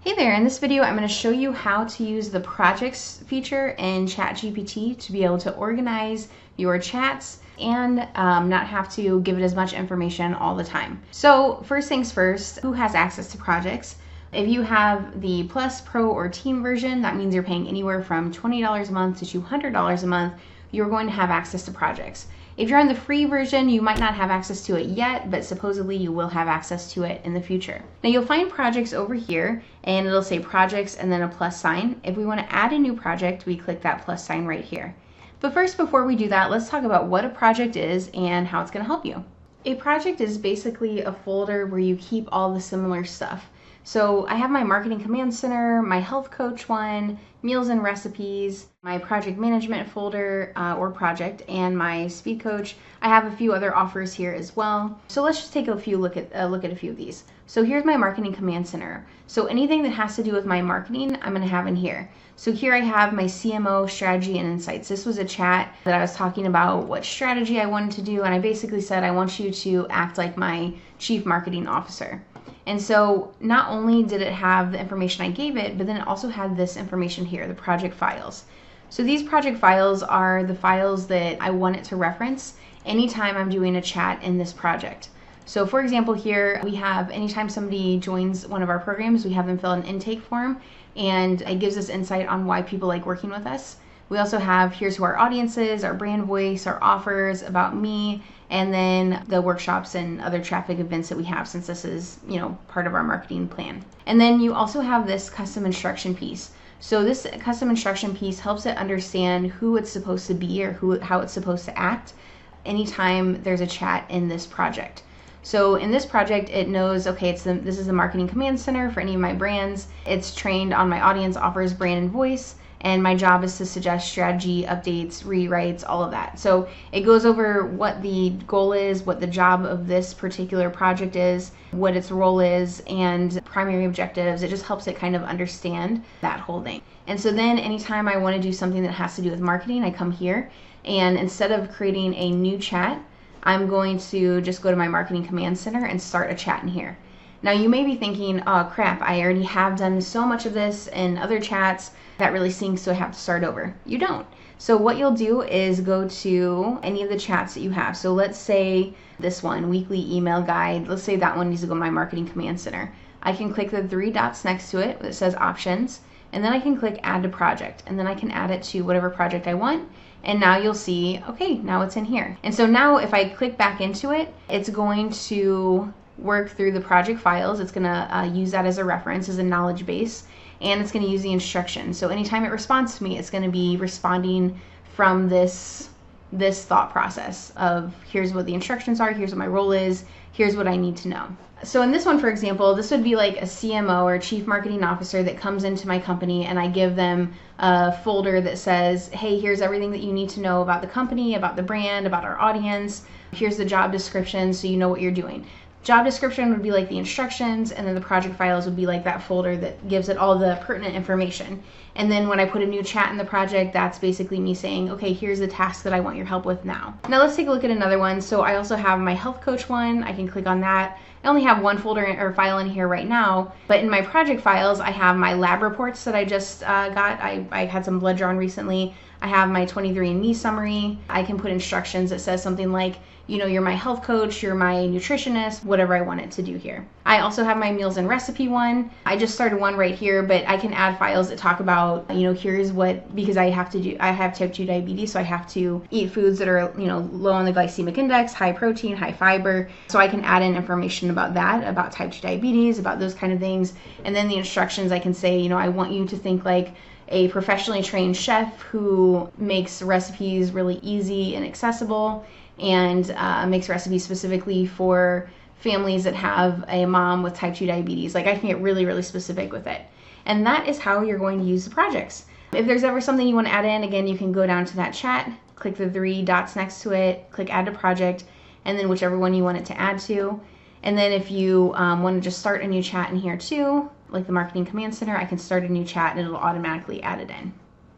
Hey there, in this video I'm going to show you how to use the Projects feature in ChatGPT to be able to organize your chats and not have to give it as much information all the time. So first things first, who has access to Projects? If you have the Plus, Pro, or Team version, that means you're paying anywhere from $20 a month to $200 a month, you're going to have access to Projects. If you're on the free version, you might not have access to it yet, but supposedly you will have access to it in the future. Now you'll find Projects over here, and it'll say Projects and then a plus sign. If we want to add a new project, we click that plus sign right here. But first, before we do that, let's talk about what a project is and how it's going to help you. A project is basically a folder where you keep all the similar stuff. So I have my marketing command center, my health coach one, meals and recipes, my project management folder or project, and my speed coach. I have a few other offers here as well. So let's just take a look at a few of these. So here's my marketing command center. So anything that has to do with my marketing, I'm going to have in here. So here I have my CMO strategy and insights. This was a chat that I was talking about what strategy I wanted to do, and I basically said I want you to act like my chief marketing officer. And so not only did it have the information I gave it, but then it also had this information here, the project files. So these project files are the files that I want it to reference anytime I'm doing a chat in this project. So for example, here we have anytime somebody joins one of our programs, we have them fill an intake form, and it gives us insight on why people like working with us. We also have here's who our audience is, our brand voice, our offers, about me, and then the workshops and other traffic events that we have, since this is, part of our marketing plan. And then you also have this custom instruction piece. So this custom instruction piece helps it understand who it's supposed to be or how it's supposed to act anytime there's a chat in this project. So in this project, it knows, okay, this is the marketing command center for any of my brands. It's trained on my audience, offers, brand, and voice. And my job is to suggest strategy, updates, rewrites, all of that. So it goes over what the goal is, what the job of this particular project is, what its role is, and primary objectives. It just helps it kind of understand that whole thing. And so then anytime I want to do something that has to do with marketing, I come here, and instead of creating a new chat, I'm going to just go to my marketing command center and start a chat in here. Now you may be thinking, oh crap, I already have done so much of this in other chats, that really stinks, so I have to start over. You don't. So what you'll do is go to any of the chats that you have. So let's say this one, weekly email guide, let's say that one needs to go to my marketing command center. I can click the three dots next to it that says options, and then I can click add to project, and then I can add it to whatever project I want. And now you'll see, okay, now it's in here. And so now if I click back into it, it's going to work through the project files. It's going to use that as a reference, as a knowledge base, and it's going to use the instructions. So anytime it responds to me, it's going to be responding from this thought process of here's what the instructions are, here's what my role is, here's what I need to know. So in this one, for example, this would be like a CMO or chief marketing officer that comes into my company, and I give them a folder that says, hey, here's everything that you need to know about the company, about the brand, about our audience. Here's the job description so you know what you're doing. Job description would be like the instructions, and then the project files would be like that folder that gives it all the pertinent information. And then when I put a new chat in the project, that's basically me saying, okay, here's the task that I want your help with now. Now let's take a look at another one. So I also have my health coach one. I can click on that. I only have one folder or file in here right now, but in my project files, I have my lab reports that I just got. I had some blood drawn recently. I have my 23andMe summary. I can put instructions that says something like, you're my health coach, you're my nutritionist, whatever I want it to do here. I also have my meals and recipe one. I just started one right here, but I can add files that talk about, here's what, because I have type 2 diabetes, so I have to eat foods that are, low on the glycemic index, high protein, high fiber. So I can add in information about that, about type 2 diabetes, about those kind of things. And then the instructions, I can say, I want you to think like a professionally trained chef who makes recipes really easy and accessible, and makes recipes specifically for families that have a mom with type 2 diabetes. Like I can get really, really specific with it. And that is how you're going to use the projects. If there's ever something you want to add in, again, you can go down to that chat, click the three dots next to it, click add to project, and then whichever one you want it to add to. And then if you want to just start a new chat in here too, like the marketing command center, I can start a new chat and it'll automatically add it in.